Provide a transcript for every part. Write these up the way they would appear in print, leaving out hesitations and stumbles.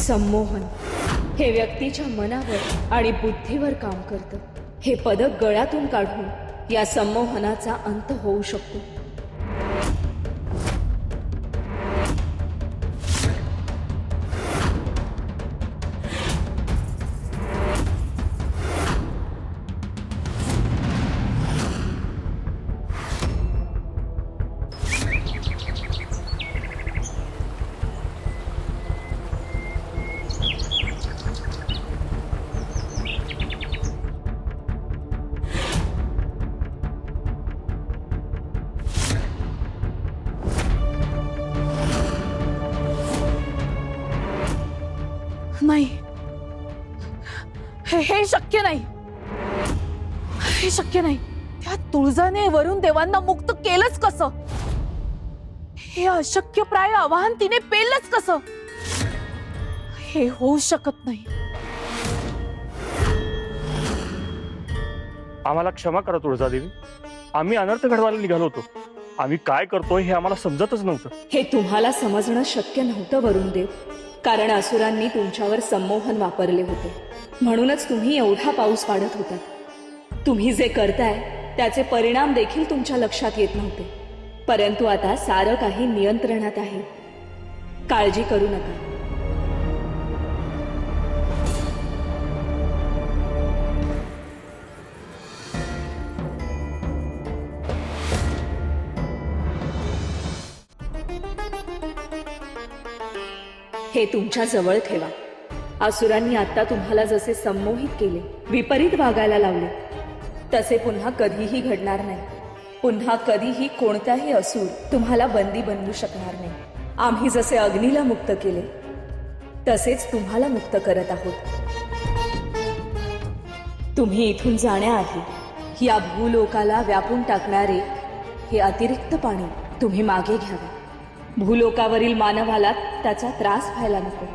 संमोहन हे व्यक्तीच्या मनावर आणि बुद्धीवर काम करतं। हे पदक गळ्यातून काढून या संमोहनाचा अंत होऊ शकतो। नाही, हे शक्य नाही, हे शक्य नाही। त्या तुळजाने वरुण देवांना मुक्त केलंच कसं? हे अशक्य प्राय आव्हान तिने पेललंच कसं? हे होऊ शकत नाही। आम्हाला क्षमा करा तुळजादेवी, आम्ही अनर्थ घडवायला निघालो होतो। आम्ही काय करतोय हे आम्हाला समजतच नव्हतं। हे तुम्हाला समजणं शक्य नव्हतं वरुण देव, कारण असुरांनी तुमच्यावर संमोहन वापरले होते, म्हणूनच तुम्ही एवढा पाऊस पाडत होता। तुम्ही जे करताय त्याचे परिणाम देखील तुमच्या लक्षात येत नव्हते, परंतु आता सारं काही नियंत्रणात आहे। काळजी करू नका। हे तुमच्या जवळ ठेवा। असुरांनी आता तुम्हाला जसे संमोहित केले, विपरीत वागायला लावले, तसे पुन्हा कधीही घडणार नाही। पुन्हा कधीही कोणताही असुर तुम्हाला बंदी बनवू शकणार नाही। आम्ही जसे अग्नीला मुक्त केले तसेच तुम्हाला मुक्त करत आहोत। तुम्ही इथून जाण्याआधी या भूलोकाला व्यापून टाकणारे हे अतिरिक्त पाणी तुम्ही मागे घ्यावे। भूलोकावरील मानवाला त्याचा त्रास व्हायला नको।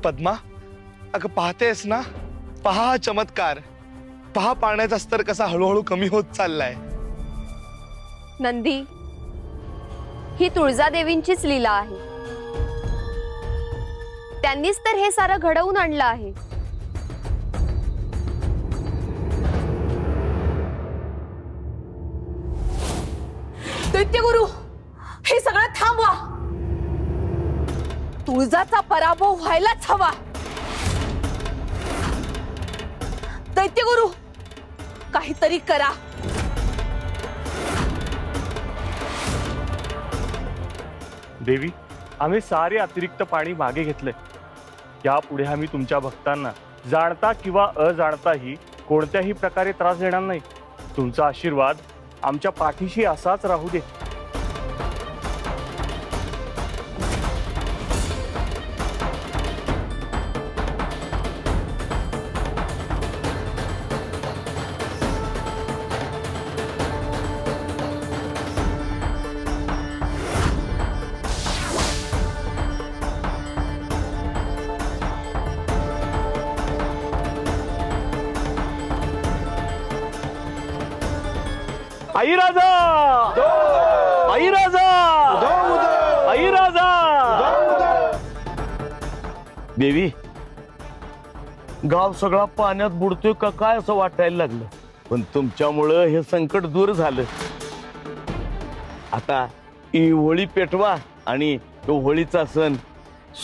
पद्मा, अगं पाहतेस ना, पहा हा चमत्कार, पहा पाण्याचा स्तर कसा हळूहळू कमी होत चाललाय। नंदी, ही तुळजादेवींचीच लीला आहे। त्यांनीच तर हे सारं घडवून आणलं आहे। दैत्यगुरु, हे सगळं थांबवा। तुळजाचा पराभव व्हायलाच हवा। दैत्यगुरु, काहीतरी करा। देवी, आम्ही सारे अतिरिक्त पाणी मागे घेतलंय। यापुढे आम्ही तुमच्या भक्तांना जाणता किंवा अजाणताही कोणत्याही प्रकारे त्रास देणार नाही। तुमचा आशीर्वाद आमच्या पाठीशी असाच राहू दे। आई राजा, आई राजा, आई राजा। देवी, गाव सगळा पाण्यात बुडतोय का काय असं वाटायला लागलं, पण तुमच्यामुळं हे संकट दूर झालं। आता ही होळी पेटवा आणि तो होळीचा सण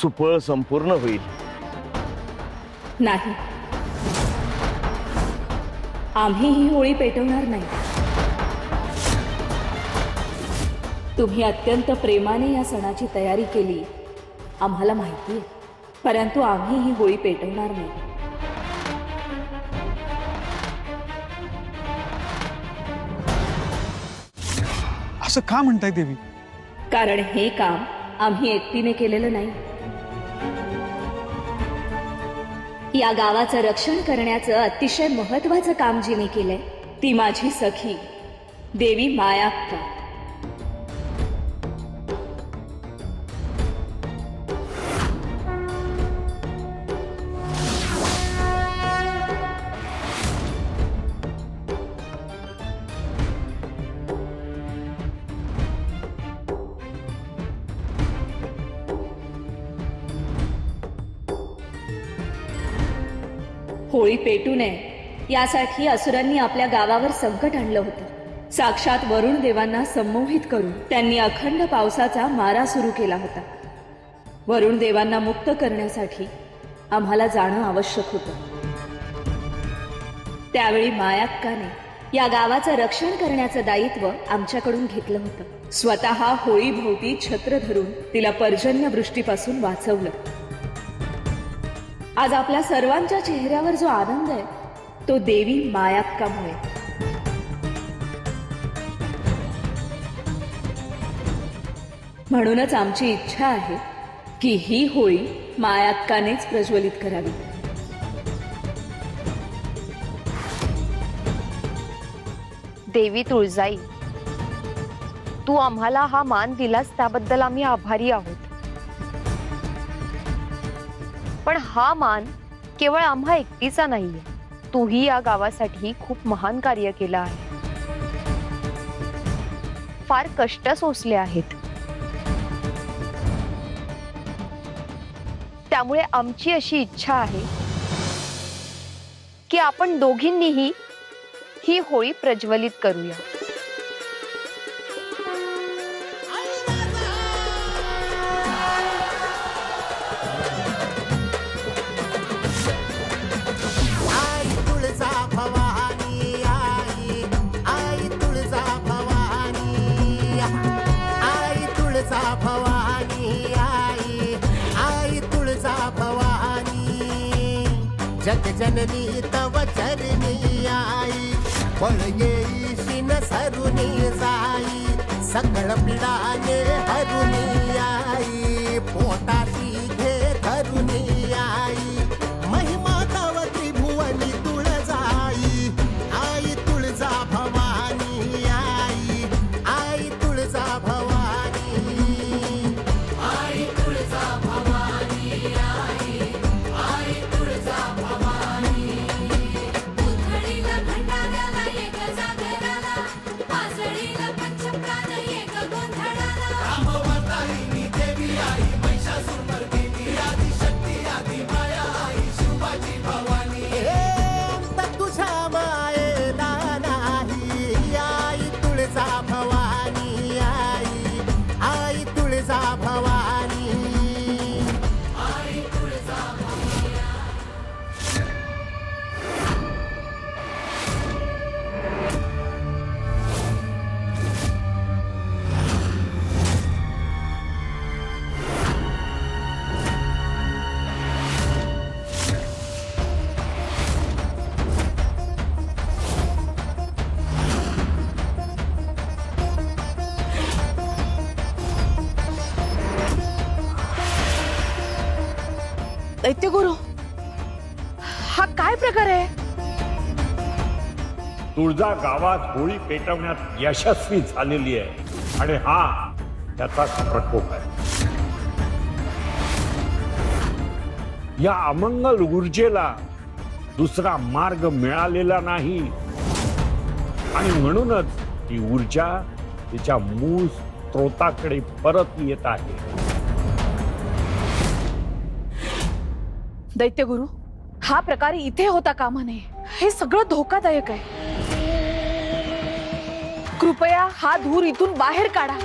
सुफळ संपूर्ण होईल। नाही, आम्ही ही होळी पेटवणार नाही। तुम्ही अत्यंत प्रेमाने या सणाची तयारी केली, आम्हाला माहिती आहे, परंतु आम्ही ही होळी पेटवणार नाही। असं का म्हणताय देवी? कारण हे काम आम्ही एकटीने केलेलं नाही। या गावाचं रक्षण करण्याचं अतिशय महत्वाचं काम जिने केलंय ती माझी सखी देवी मायाक्का. होळी पेटू नये यासाठी असुरांनी आपल्या गावावर संकट आणलं होतं. साक्षात वरुण देवांना संमोहित करून त्यांनी अखंड पावसाचा मारा सुरू केला होता. वरुण देवांना मुक्त करण्यासाठी आम्हाला जाणं आवश्यक होतं. त्यावेळी मायाक्काने या गावाचं रक्षण करण्याचं दायित्व आमच्याकडून घेतलं होतं. स्वतः होळीभोवती छत्र धरून तिला पर्जन्यवृष्टीपासून वाचवलं. आज आपल्या सर्वांच्या चेहऱ्यावर जो आनंद आहे तो देवी मायाक्कामुळे. म्हणूनच आमची इच्छा आहे की ही होळी मायाक्कानेच प्रज्वलित करावी. देवी तुळजाई, तू आम्हाला हा मान दिलास त्याबद्दल आम्ही आभारी आहोत. पण हा मान केवळ आम्हा एकटीचा नाहीये. तूही या गावासाठी खूप महान कार्य केलं आहे. फार कष्ट सोसले आहेत. त्यामुळे आमची अशी इच्छा आहे की आपण दोघींनीही ही होळी प्रज्वलित करूया. जग जननी तव चरणी आई, फळ येईशिन सरुनी जाई, सकळ पिडाने हरुनी आई, पोटाशी घे धरुनी आई, महिमा तव त्रिभुवनी तुळजाई, आई तुळजा भवानी आई, आई तुळजा भवानी, आई तुळजा भवानी आई, आई तुळजा भवानी. उधळीला भंडाऱ्याला एक जागराला, पाजळीला पंचप्राण एक गोंधळाला. रामवतारिणी देवी आई, महिषासुरमर्दिनी आदि शक्ती आदि माया आई, शिवाजी भवानी. अंत तुझ्या मायेला नाही, आई तुळजा भवानी आई, आई तुळजा भवानी, आई तुळजा भवानी. दैत्यगुरु, हा काय प्रकार आहे? तुळजा गावात होळी पेटवण्यात यशस्वी झालेली आहे आणि हा त्याचाच प्रकोप आहे. या अमंगल ऊर्जेला दुसरा मार्ग मिळालेला नाही आणि म्हणूनच ही ऊर्जा तिच्या मूळ स्रोताकडे परत येत आहे. दैत्यगुरु, हा प्रकार इथे होता कामा नये. हे सगळं धोकादायक आहे. कृपया हा धूर इथून बाहेर काढा.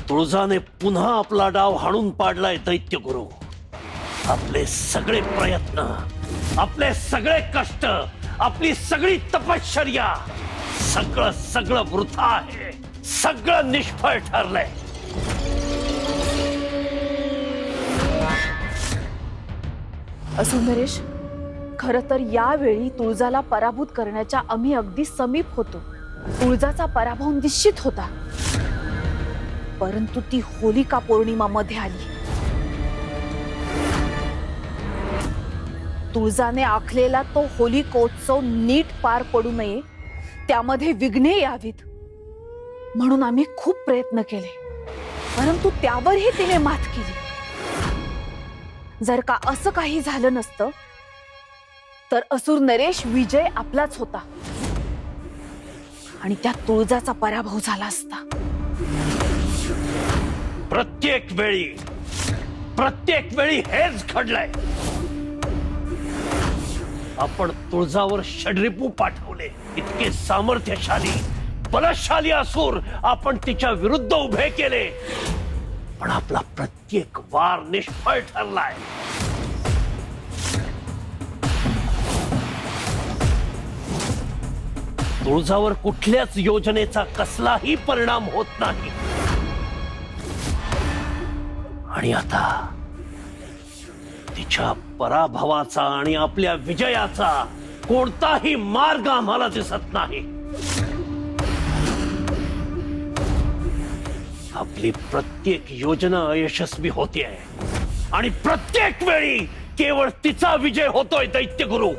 तुळजाने पुन्हा आपला डाव हाणून पाडलाय दैत्यगुरु. आपले सगळे प्रयत्न, आपले सगळे कष्ट, आपली सगळी तपश्चर्या, सगळं वृथा आहे. सगळं निष्फळ ठरलंय. नरेश, खर तर यावेळी तुळजाला पराभूत करण्याच्या आम्ही अगदी समीप होतो. तुळजाचा पराभव निश्चित होता, परंतु ती होलिका पौर्णिमा मध्ये आली. तुळजाने आखलेला तो होलिकोत्सव नीट पार पडू नये, त्यामध्ये विघ्ने यावीत म्हणून आम्ही खूप प्रयत्न केले, परंतु त्यावरही तिने मात केली. जर का असं काही झालं नसतं तर असुर नरेश विजय आपलाच होता आणि त्या तुळजाचा पराभव झाला असता. प्रत्येक वेळी हेच घडलंय. आपण तुळजावर षड्रिपू पाठवले. इतके सामर्थ्यशाली, बलशाली असुर आपण तिच्या विरुद्ध उभे केले, पण आपला प्रत्येक वार निष्फळ ठरलाय. तुळजावर कुठल्याच योजनेचा कसलाही परिणाम होत नाही. आणि आता तिच्या पराभवाचा आणि आपल्या विजयाचा कोणताही मार्ग आम्हाला दिसत नाही. आपली प्रत्येक योजना अयशस्वी होतीये आणि प्रत्येक वेळी केवळ तिचा विजय होतोय. दैत्यगुरु,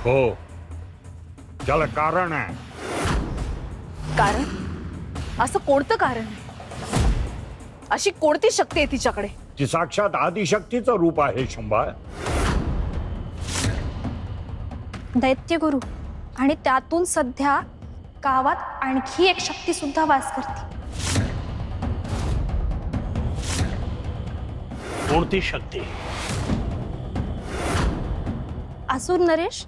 हो, त्याला कारण आहे. कारण? असं कोणतं कारण आहे? अशी कोणती शक्ती आहे तिच्याकडे? ती साक्षात आदिशक्तीचं रूप आहे शंभा. दैत्यगुरु, आणि त्यातून सध्या गावात आणखी एक शक्ती सुद्धा वास करते. कोणती शक्ती? असुर नरेश,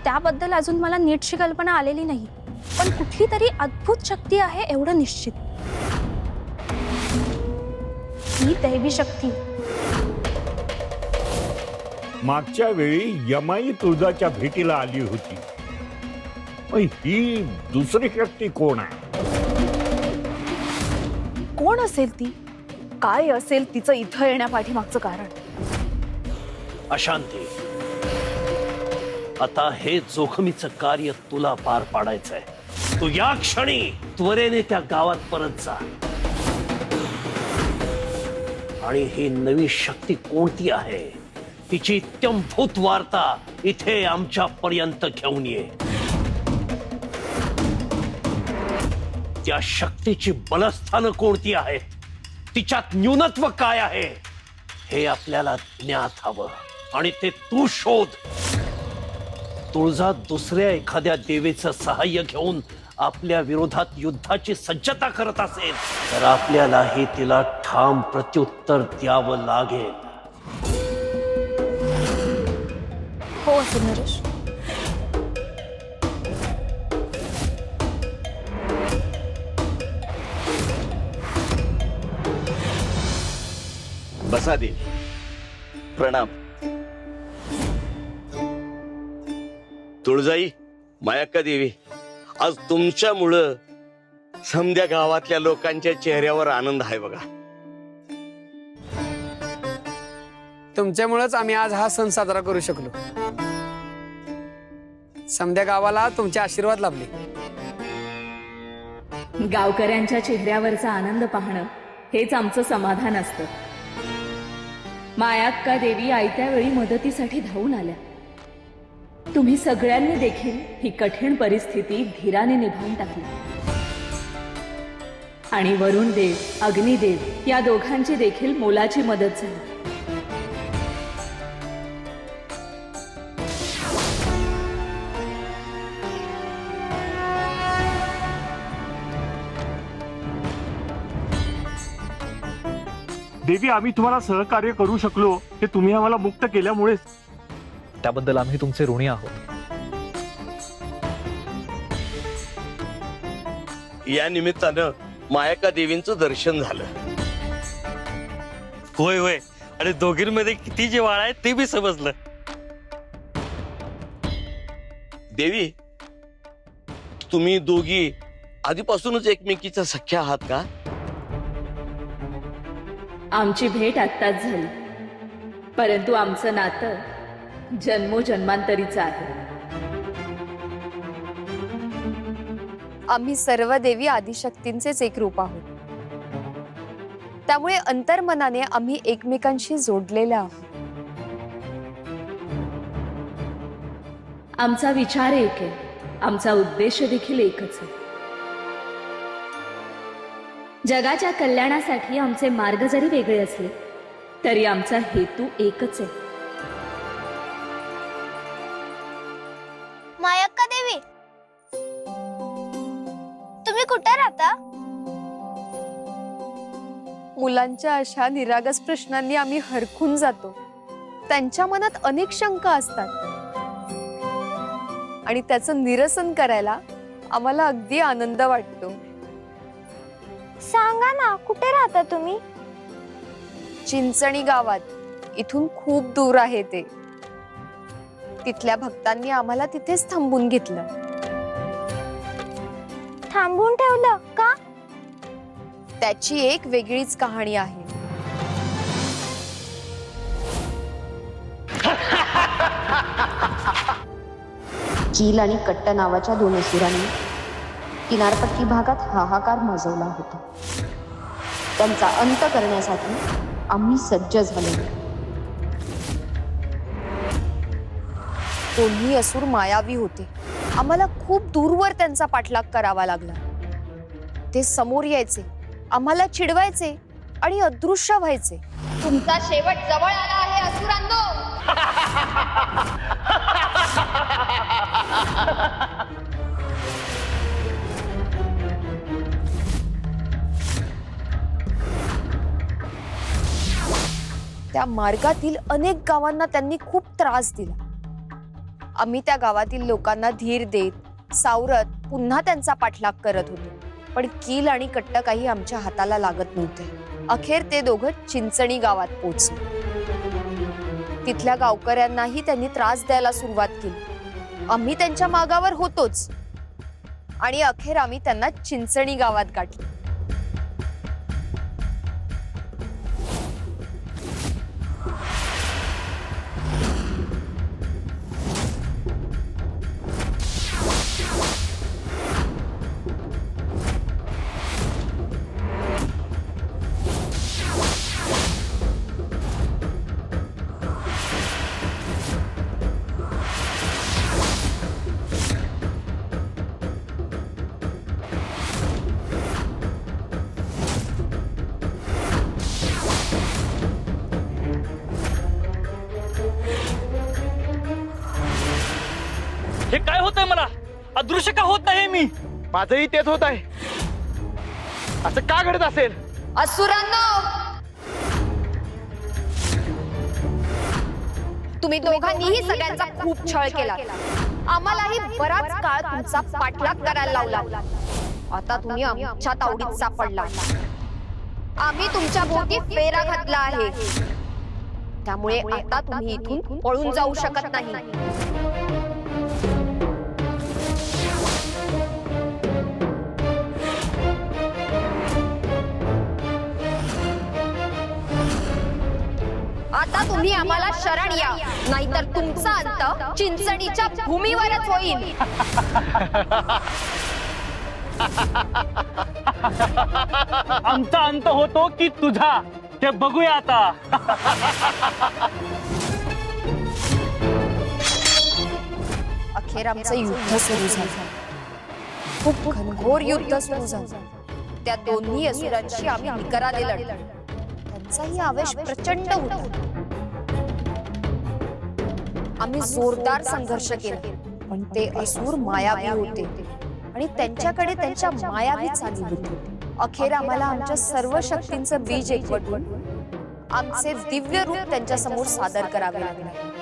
त्याबद्दल अजून मला नीटशी कल्पना आलेली नाही, पण कुठली तरी अद्भुत शक्ती आहे एवढं निश्चित. ही दैवी शक्ती. मागच्या वेळी यमाई तुळजाच्या भेटीला आली होती. मग ही दुसरी शक्ती कोण आहे? कोण असेल ती? काय असेल तिचं इथं येण्यापाठीमागचं कारण? अशांती, आता हे जोखमीचं कार्य तुला पार पाडायचंय. तू या क्षणी त्वरेने त्या गावात परत जा आणि ही नवी शक्ती कोणती आहे तिची इत्यंभूत वार्ता इथे आमच्या पर्यंत घेऊन ये. त्या शक्तीची बलस्थानं कोणती आहेत, तिच्यात न्यूनत्व काय आहे हे आपल्याला ज्ञात हवं आणि ते तू शोध. तुळजा दुसऱ्या एखाद्या देवीचं सहाय्य घेऊन आपल्या विरोधात युद्धाची सज्जता करत असेल तर आपल्यालाही तिला ठाम प्रत्युत्तर द्यावं लागेल. हो असुर नरेश. बसा देवी. प्रणाम. तुळजाई, मायाक्का देवी, आज तुमच्यामुळं समध्या गावातल्या लोकांच्या चेहऱ्यावर आनंद आहे बघा. तुमच्यामुळेच आम्ही आज हा सण साजरा करू शकलो. समध्या गावाला तुमचे आशीर्वाद लाभले. गावकऱ्यांच्या चेहऱ्यावरचा आनंद पाहणं हेच आमचं समाधान असतं. मायाक्का देवी आयत्या वेळी मदतीसाठी धावून आल्या. तुम्ही सगळ्यांनी देखील ही कठीण परिस्थिती धीराने निभावून टाकली आणि वरुण देव, अग्निदेव या दोघांची देखील मोलाची मदत झाली. देवी, आम्ही तुम्हाला सहकार्य करू शकलो हे तुम्ही आम्हाला मुक्त केल्यामुळेच. त्याबद्दल आम्ही तुमचे ऋणी आहोत. या निमित्तानं मायका देवींचं दर्शन झालं. होय होय, आणि दोघींमध्ये किती जिव्हाळा आहे ते बी समजलं. देवी, तुम्ही दोघी आधीपासूनच एकमेकीच्या सख्या आहात का? आमची भेट आत्ताच झाली, परंतु आमचं नातं जन्मोजन्मांतरीचं आहे. आम्ही सर्व देवी आदिशक्तींचेच एक रूप आहोत. त्यामुळे अंतर्मनाने आम्ही एकमेकांशी जोडलेले आहोत. आमचा विचार एक आहे, आमचा उद्देश देखील एकच आहे. जगाच्या कल्याणासाठी आमचे मार्ग जरी वेगळे असले तरी आमचा हेतू एकच आहे. मायक्का देवी, तुम्ही कुठे राहता? मुलांच्या अशा निरागस प्रश्नांनी आम्ही हरखून जातो. त्यांच्या मनात अनेक शंका असतात आणि त्याचं निरसन करायला आम्हाला अगदी आनंद वाटतो. सांगा ना, कुठे राहता तुम्ही? चिंचणी गावात, इथून खूप दूर आहे ते. तिथल्या भक्तांनी आम्हाला तिथेच थांबून घेतलं. थांबून ठेवलं का? त्याची एक वेगळीच कहाणी आहे. कील आणि कट्ट नावाच्या दोन असुरांनी किनारपट्टी भागात हाहाकार माजवला होता. त्यांचा अंत करण्यासाठी आम्ही सज्ज झालो. दोन्ही असुर मायावी होते. आम्हाला खूप दूरवर त्यांचा पाठलाग करावा लागला. ते समोर यायचे, आम्हाला चिडवायचे आणि अदृश्य व्हायचे. तुमचा शेवट जवळ आला आहे असुरांनो. त्या मार्गातील अनेक गावांना त्यांनी खूप त्रास दिला. आम्ही त्या गावातील लोकांना धीर देत सावरत पुन्हा त्यांचा पाठलाग करत होतो. पण कील आणि कट्ट काही आमच्या हाताला लागत नव्हते. अखेर ते दोघं चिंचणी गावात पोहोचले. तिथल्या गावकऱ्यांनाही त्यांनी त्रास द्यायला सुरुवात केली. आम्ही त्यांच्या मागावर होतोच आणि अखेर आम्ही त्यांना चिंचणी गावात गाठले. हे काय होतंय? मला अदृश्य का होत नाही मी? माझंही तेच होत आहे. असं का घडत असेल? असुरांनो, तुम्ही दोघांनीही सगळ्यांचा खूप छळ केला. आम्हालाही बराच काळ तुमचा पाठलाग करायला लावला. आता तुम्ही आमच्या तावडीत सापडला. आम्ही तुमच्या भोवती फेरा घातला आहे. त्यामुळे आता तुम्ही इथून पळून जाऊ शकत नाही. आता तुम्ही आम्हाला शरण या, नाहीतर तुमचा अंत चिंचणीच्या भूमीवरच होईल. आमचा अंत होतो की तुझा ते बघूया आता. अखेर आमचं युद्ध सुरू झालं. खूप घनघोर युद्ध सुरू झालं. त्या दोन्ही असुरांशी आम्ही निकराने लढलो. त्यांचाही आवेश प्रचंड होता. आम्ही जोरदार संघर्ष केला, पण ते असुर मायावी होते आणि त्यांच्याकडे त्यांच्या मायावी चाली होती. अखेर आम्हाला आमच्या सर्व शक्तींचं बीज एकवटून आमचे दिव्य रूप त्यांच्या समोर सादर करावे लागले.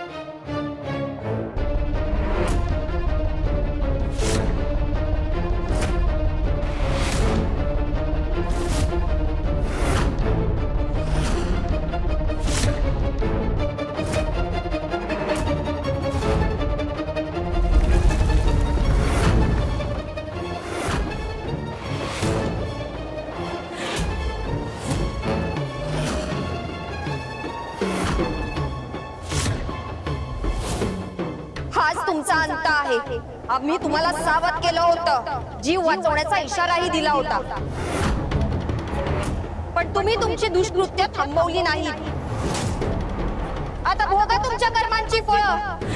हाच तुमचा अंत आहे. आम्ही तुम्हाला सावध केलं होतं, जीव वाचवण्याचा इशाराही दिला होता, पण तुम्ही तुमची दुष्कृत्य थांबवली नाही. आता भोगा तुमच्या कर्मांची फळं.